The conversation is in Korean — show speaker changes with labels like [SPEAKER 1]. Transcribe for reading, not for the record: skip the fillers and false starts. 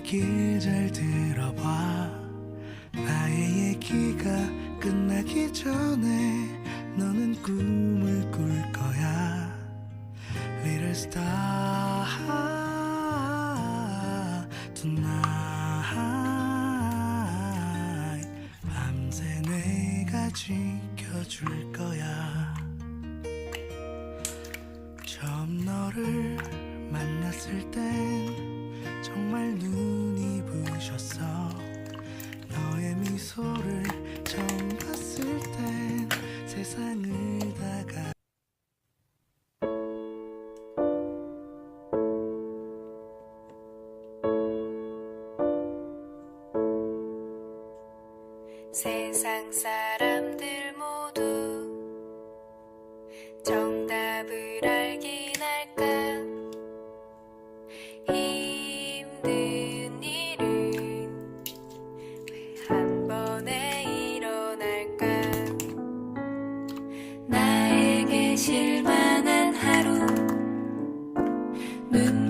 [SPEAKER 1] 이야기를 잘 들어봐. 나의 얘기가 끝나기 전에 너는 꿈을 꿀 거야. Little star tonight. 밤새 내가 지켜줄 거야. 처음 너를 만났을 땐 정말 눈이 부셨어. 너의 미소를 처음 봤을 땐 세상을 다가
[SPEAKER 2] 세상 사람들 모두 정답을 알긴 할까. 힘든 일은 왜 한 번에 일어날까. 나에게 실망한 하루, 눈